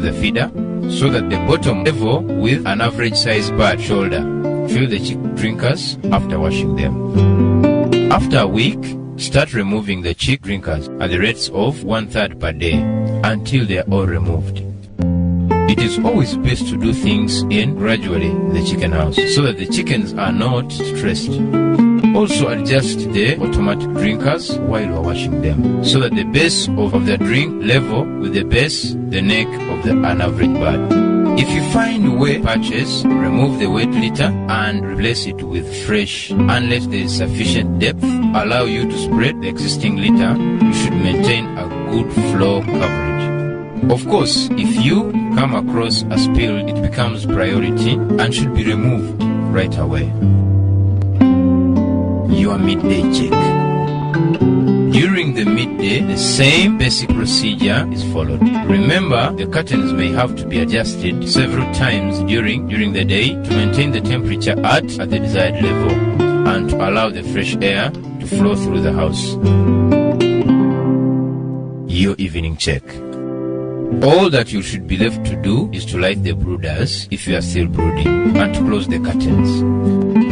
of the feeder so that the bottom level with an average size bird shoulder. Fill the chick drinkers after washing them. After a week, start removing the chick drinkers at the rates of 1/3 per day until they are all removed. It is always best to do things gradually in the chicken house so that the chickens are not stressed. Also adjust the automatic drinkers while you are washing them so that the base of the drink level with the neck of an average bird. If you find wet patches, remove the wet litter and replace it with fresh. Unless there is sufficient depth, allow you to spread the existing litter. You should maintain a good flow coverage. Of course, if you come across a spill, it becomes priority and should be removed right away. Your midday check. During the midday, the same basic procedure is followed. Remember, the curtains may have to be adjusted several times during the day to maintain the temperature at the desired level and to allow the fresh air to flow through the house. Your evening check. All that you should be left to do is to light the brooders if you are still brooding and to close the curtains.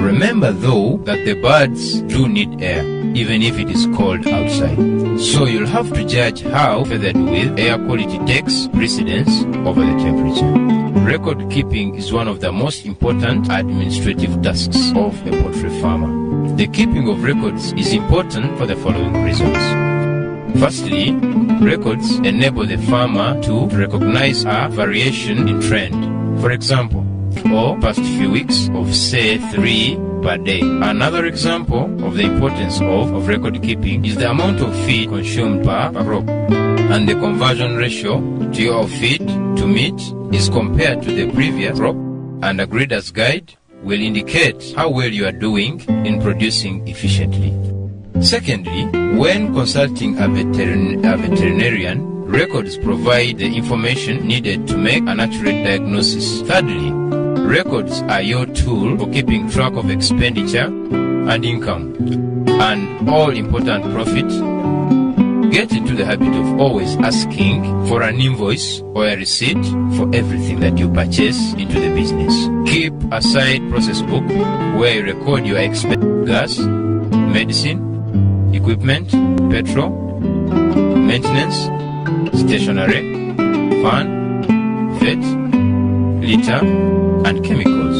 Remember though that the birds do need air, even if it is cold outside. So you'll have to judge how feathered with air quality takes precedence over the temperature. Record keeping is one of the most important administrative tasks of a poultry farmer. The keeping of records is important for the following reasons. Firstly, records enable the farmer to recognize a variation in trend. For example, or past few weeks of say 3 per day. Another example of the importance of record keeping is the amount of feed consumed per crop, and the conversion ratio to your feed to meat is compared to the previous crop, and a grader's guide will indicate how well you are doing in producing efficiently. Secondly, when consulting a veterinarian, records provide the information needed to make an accurate diagnosis. Thirdly, records are your tool for keeping track of expenditure and income and all important profit. Get into the habit of always asking for an invoice or a receipt for everything that you purchase into the business. Keep a side process book where you record your expenses: gas, medicine, equipment, petrol, maintenance, stationery, fan, vet, litter, and chemicals.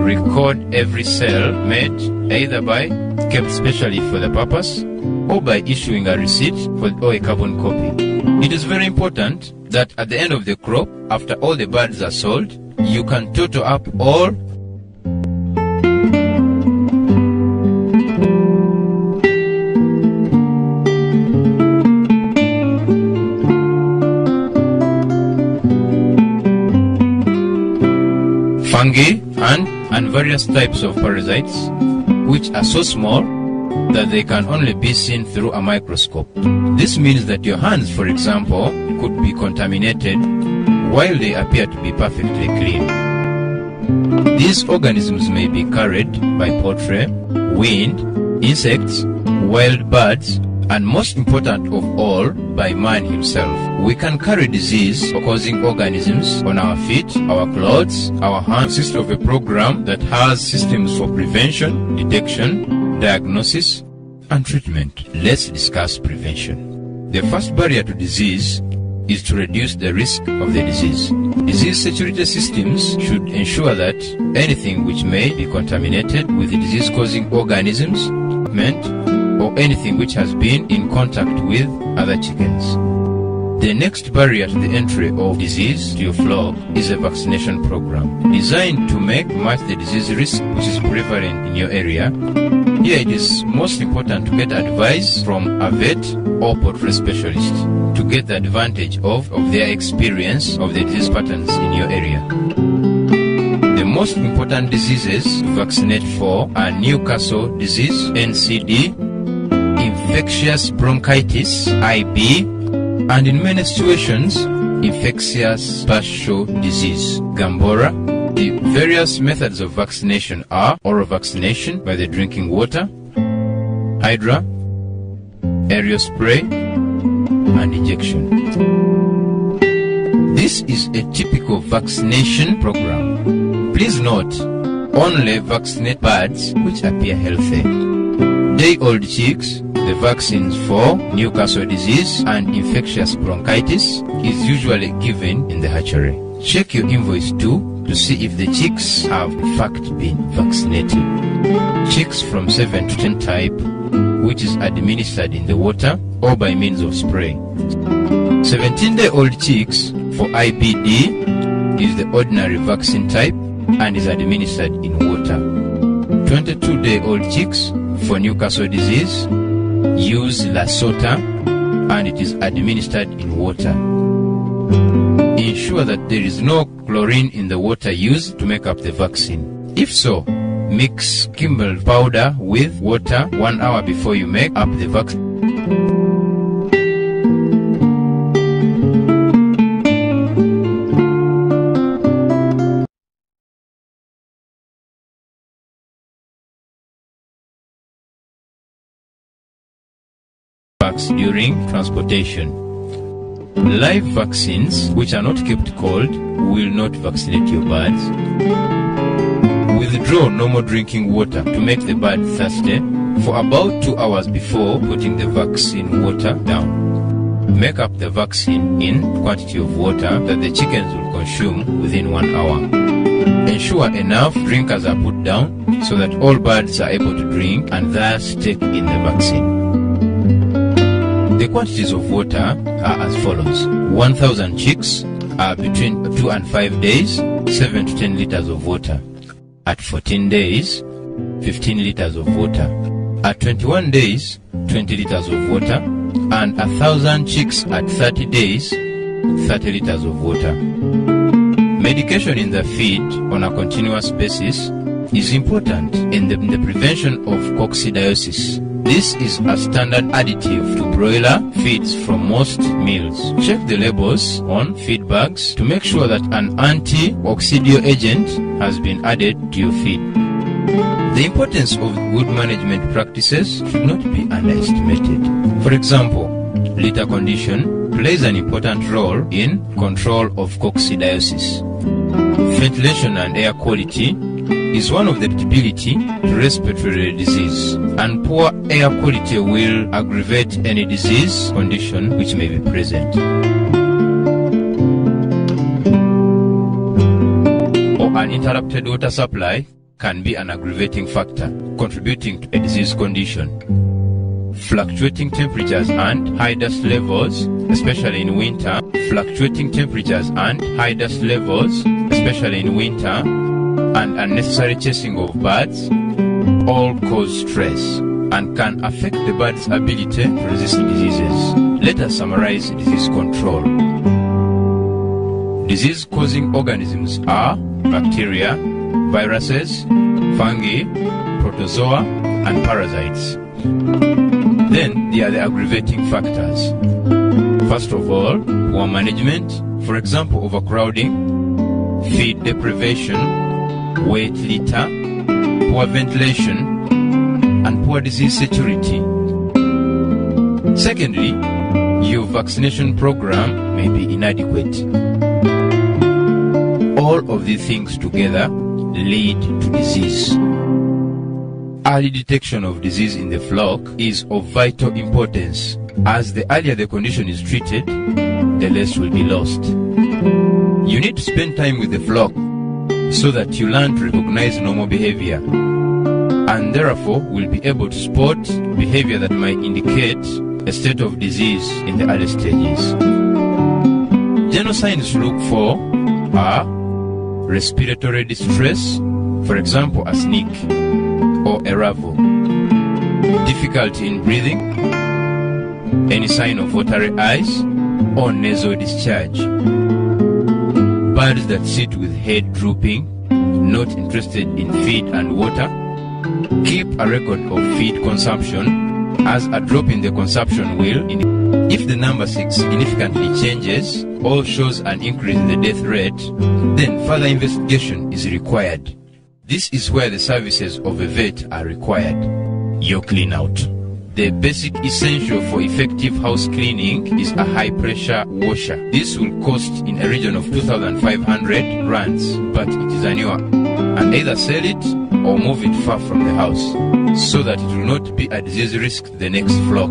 Record every sale made either by kept specially for the purpose or by issuing a receipt or a carbon copy. It is very important that at the end of the crop, after all the birds are sold, you can total up all fungi and various types of parasites which are so small that they can only be seen through a microscope. This means that your hands, for example, could be contaminated while they appear to be perfectly clean. These organisms may be carried by poultry, wind, insects, wild birds, and most important of all, by man himself. We can carry disease-causing organisms on our feet, our clothes, our hands. Consists of a program that has systems for prevention, detection, diagnosis, and treatment. Let's discuss prevention. The first barrier to disease is to reduce the risk of the disease. Disease security systems should ensure that anything which may be contaminated with the disease-causing organisms, or anything which has been in contact with other chickens. The next barrier to the entry of disease to your flock is a vaccination program designed to match the disease risk which is prevalent in your area. Here it is most important to get advice from a vet or poultry specialist to get the advantage of their experience of the disease patterns in your area. The most important diseases to vaccinate for are Newcastle disease, NCD, infectious bronchitis, IB, and in many situations, infectious partial disease, Gambora. The various methods of vaccination are oral vaccination by the drinking water, hydra, aerial spray, and injection. This is a typical vaccination program. Please note, only vaccinate birds which appear healthy. Day-old chicks, the vaccines for Newcastle disease and infectious bronchitis is usually given in the hatchery. Check your invoice too to see if the chicks have in fact been vaccinated. Chicks from 7 to 10 type, which is administered in the water or by means of spray. 17-day-old chicks for IBD is the ordinary vaccine type and is administered in water. 22-day-old chicks for Newcastle disease use Lasota and it is administered in water. Ensure that there is no chlorine in the water used to make up the vaccine. If so, mix Kimball powder with water 1 hour before you make up the vaccine. During transportation. Live vaccines, which are not kept cold, will not vaccinate your birds. Withdraw normal drinking water to make the bird thirsty for about 2 hours before putting the vaccine water down. Make up the vaccine in quantity of water that the chickens will consume within 1 hour. Ensure enough drinkers are put down so that all birds are able to drink and thus take in the vaccine. The quantities of water are as follows. 1,000 chicks are between 2 and 5 days, 7 to 10 liters of water. At 14 days, 15 liters of water. At 21 days, 20 liters of water. And 1,000 chicks at 30 days, 30 liters of water. Medication in the feed on a continuous basis is important in the prevention of coccidiosis. This is a standard additive to broiler feeds from most meals. Check the labels on feed bags to make sure that an anti-coccidio agent has been added to your feed. The importance of good management practices should not be underestimated. For example, litter condition plays an important role in control of coccidiosis. Ventilation and air quality is one of the possibility to respiratory disease, and poor air quality will aggravate any disease condition which may be present. Or an interrupted water supply can be an aggravating factor contributing to a disease condition. Fluctuating temperatures and high dust levels, especially in winter, and unnecessary chasing of birds all cause stress and can affect the bird's ability to resist diseases. Let us summarize disease control. Disease-causing organisms are bacteria, viruses, fungi, protozoa, and parasites. Then there are the aggravating factors. First of all, poor management, for example overcrowding, feed deprivation, wet litter, poor ventilation, and poor disease security. Secondly, your vaccination program may be inadequate. All of these things together lead to disease. Early detection of disease in the flock is of vital importance, as the earlier the condition is treated, the less will be lost. You need to spend time with the flock so that you learn to recognize normal behavior, and therefore will be able to spot behavior that might indicate a state of disease in the early stages. General signs to look for are respiratory distress, for example a sneak or a ravel, difficulty in breathing, any sign of watery eyes or nasal discharge, birds that sit with head drooping, not interested in feed and water. Keep a record of feed consumption, as a drop in the consumption will indicate. If the number significantly changes or shows an increase in the death rate, then further investigation is required. This is where the services of a vet are required. Your clean out. the basic essential for effective house cleaning is a high pressure washer. This will cost in a region of 2,500 rands, but it is a new one. And either sell it or move it far from the house so that it will not be a disease risk to the next flock.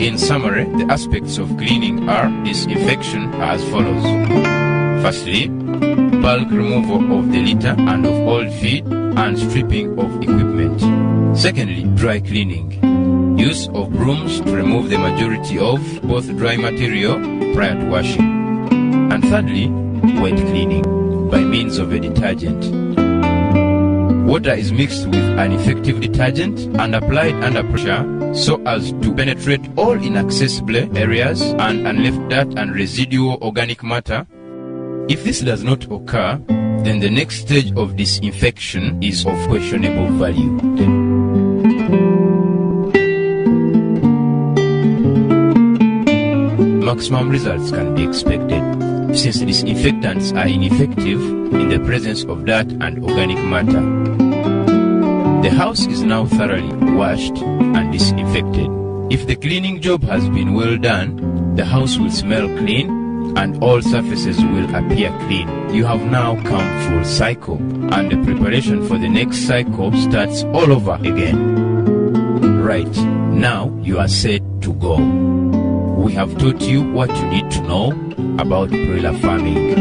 In summary, the aspects of cleaning are disinfection as follows. Firstly, bulk removal of the litter and of old feed and stripping of equipment. Secondly, dry cleaning. Use of brooms to remove the majority of both dry material prior to washing. And thirdly, wet cleaning by means of a detergent. Water is mixed with an effective detergent and applied under pressure so as to penetrate all inaccessible areas and unleft dirt and residual organic matter. If this does not occur, then the next stage of disinfection is of questionable value. Maximum results can be expected, since disinfectants are ineffective in the presence of dirt and organic matter. The house is now thoroughly washed and disinfected. If the cleaning job has been well done, the house will smell clean and all surfaces will appear clean. You have now come full cycle, and the preparation for the next cycle starts all over again. Right, now you are set to go. We have taught you what you need to know about broiler farming.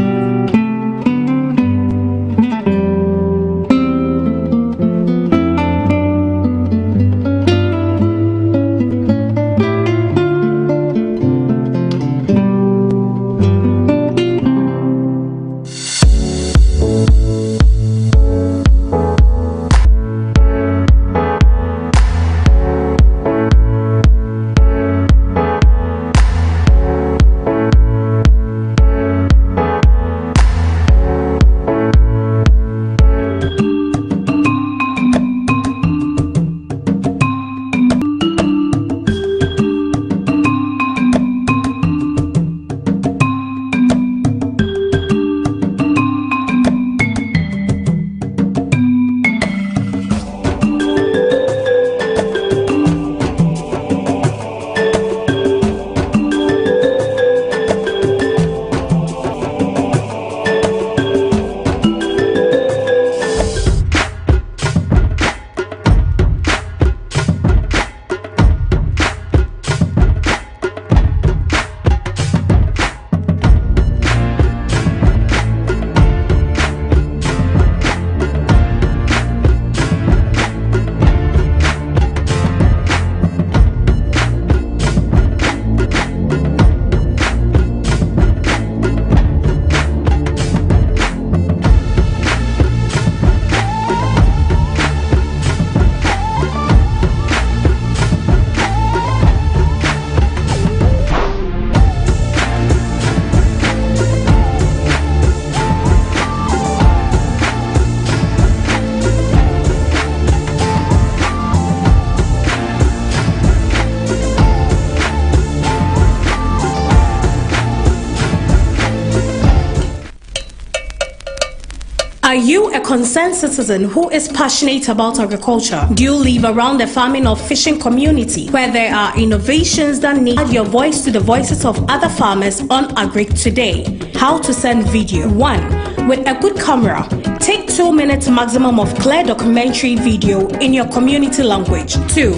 Are you a concerned citizen who is passionate about agriculture? Do you live around the farming or fishing community where there are innovations that need your voice to the voices of other farmers on Agric Today? How to send video. 1. With a good camera, take 2 minutes maximum of clear documentary video in your community language. 2.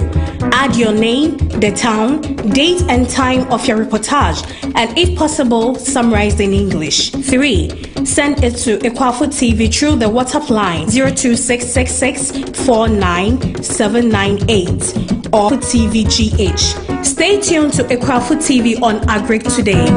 Add your name, the town, date and time of your reportage, and if possible, summarized in English. 3. Send it to Akuafotvgh through the WhatsApp line 02666 49798 or TVGH. Stay tuned to Akuafotvgh on Agric Today.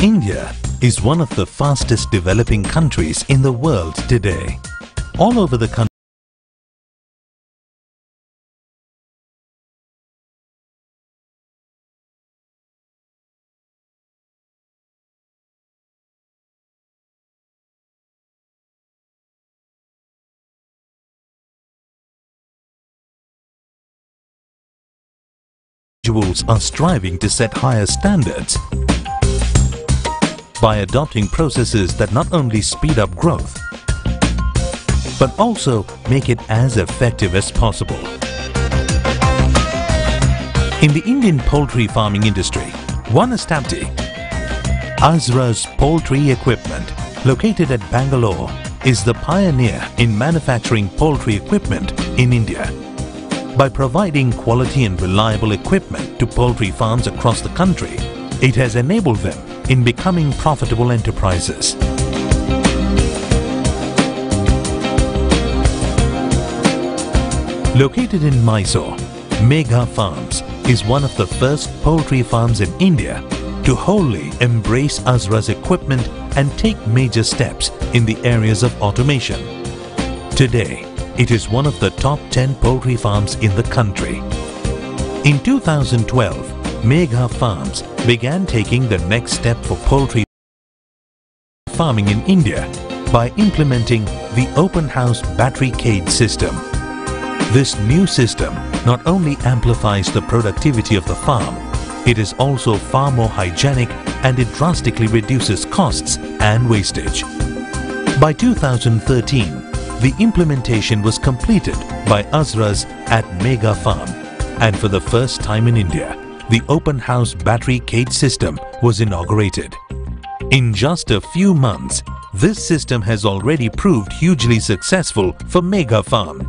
India is one of the fastest developing countries in the world today. All over the country, individuals are striving to set higher standards by adopting processes that not only speed up growth but also make it as effective as possible. In the Indian poultry farming industry, one established Azra's Poultry Equipment, located at Bangalore, is the pioneer in manufacturing poultry equipment in India. By providing quality and reliable equipment to poultry farms across the country, it has enabled them in becoming profitable enterprises. Located in Mysore, Megha Farms is one of the first poultry farms in India to wholly embrace Azra's equipment and take major steps in the areas of automation. Today, it is one of the top 10 poultry farms in the country. In 2012, Megha Farms began taking the next step for poultry farming in India by implementing the open house battery cage system. This new system not only amplifies the productivity of the farm, it is also far more hygienic and it drastically reduces costs and wastage. By 2013, the implementation was completed by Azra's at Megha Farm, and for the first time in India, the open house battery cage system was inaugurated. In just a few months, this system has already proved hugely successful for Megha Farm.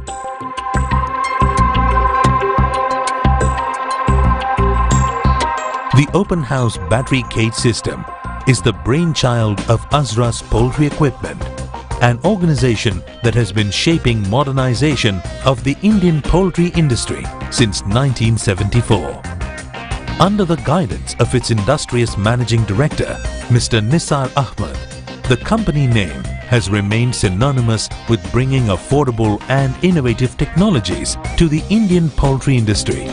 The open house battery cage system is the brainchild of Azra's Poultry Equipment, an organization that has been shaping modernization of the Indian poultry industry since 1974. Under the guidance of its industrious managing director, Mr. Nisar Ahmed, the company name has remained synonymous with bringing affordable and innovative technologies to the Indian poultry industry.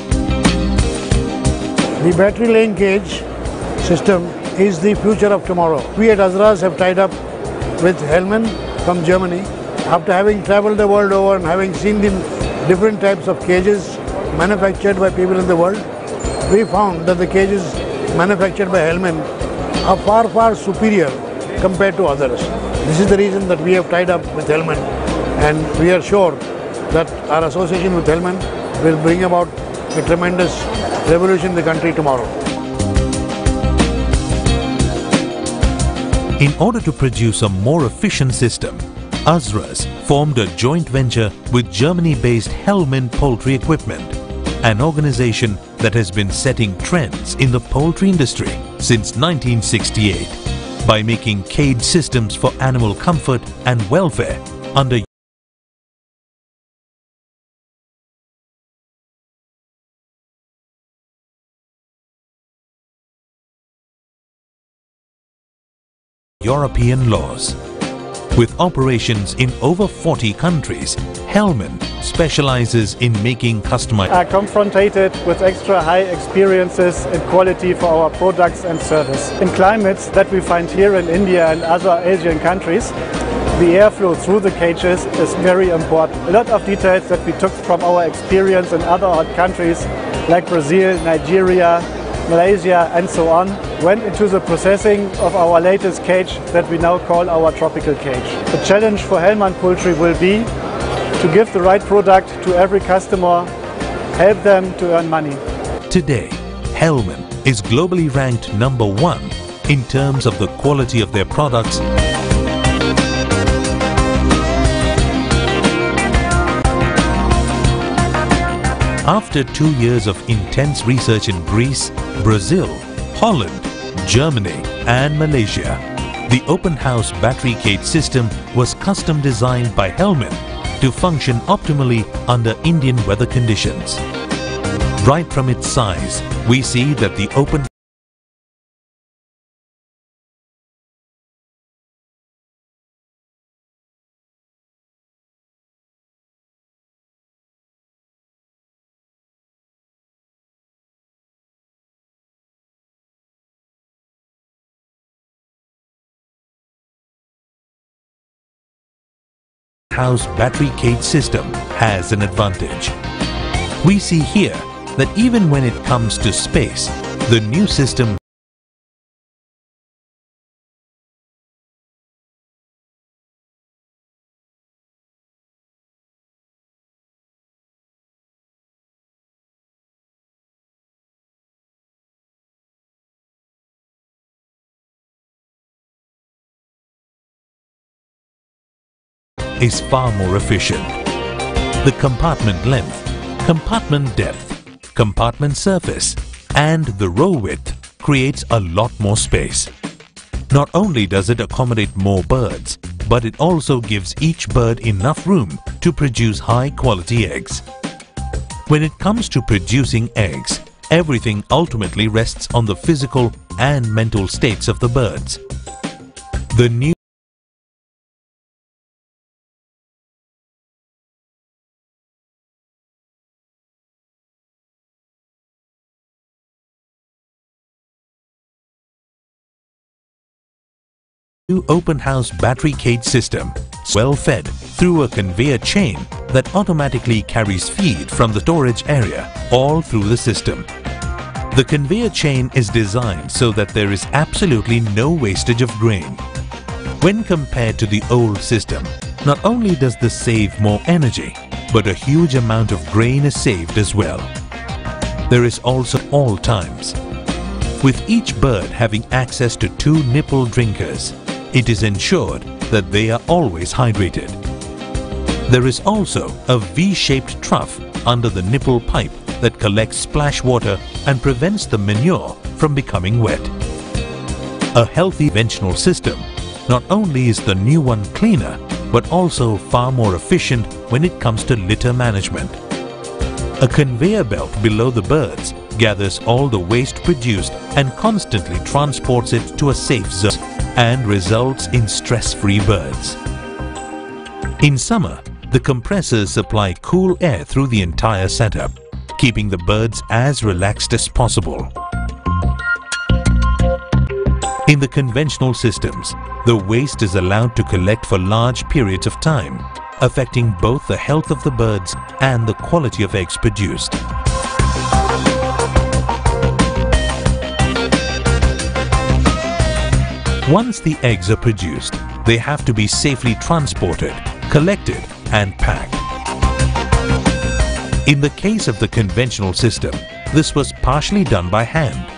The battery laying cage system is the future of tomorrow. We at Azra's have tied up with Hellman from Germany. After having traveled the world over and having seen the different types of cages manufactured by people in the world, we found that the cages manufactured by Hellman are far, far superior compared to others. This is the reason that we have tied up with Hellman, and we are sure that our association with Hellman will bring about a tremendous revolution in the country tomorrow. In order to produce a more efficient system, Azra's formed a joint venture with Germany-based Hellman Poultry Equipment, an organization that has been setting trends in the poultry industry since 1968 by making cage systems for animal comfort and welfare under European laws. With operations in over 40 countries, Hellman specializes in making customized are confronted with extra high experiences and quality for our products and service. In climates that we find here in India and other Asian countries, the airflow through the cages is very important. A lot of details that we took from our experience in other hot countries like Brazil, Nigeria, Malaysia and so on went into the processing of our latest cage that we now call our tropical cage. The challenge for Hellman Poultry will be to give the right product to every customer, help them to earn money. Today, Hellman is globally ranked #1 in terms of the quality of their products after 2 years of intense research in Greece, Brazil, Holland, Germany and Malaysia. The open house battery cage system was custom designed by Hellman to function optimally under Indian weather conditions. Right from its size, we see that the open house battery cage system has an advantage. We see here that even when it comes to space, the new system is far more efficient. The compartment length, compartment depth, compartment surface and the row width creates a lot more space. Not only does it accommodate more birds, but it also gives each bird enough room to produce high-quality eggs. When it comes to producing eggs, everything ultimately rests on the physical and mental states of the birds. The new open house battery cage system, well fed through a conveyor chain that automatically carries feed from the storage area all through the system. The conveyor chain is designed so that there is absolutely no wastage of grain. When compared to the old system, not only does this save more energy, but a huge amount of grain is saved as well. There is also all times. With each bird having access to 2 nipple drinkers, it is ensured that they are always hydrated. There is also a V-shaped trough under the nipple pipe that collects splash water and prevents the manure from becoming wet. A healthy conventional system, not only is the new one cleaner, but also far more efficient when it comes to litter management. A conveyor belt below the birds gathers all the waste produced and constantly transports it to a safe zone and results in stress-free birds. In summer, the compressors supply cool air through the entire setup, keeping the birds as relaxed as possible. In the conventional systems, the waste is allowed to collect for large periods of time, affecting both the health of the birds and the quality of eggs produced. Once the eggs are produced, they have to be safely transported, collected and packed. In the case of the conventional system, this was partially done by hand.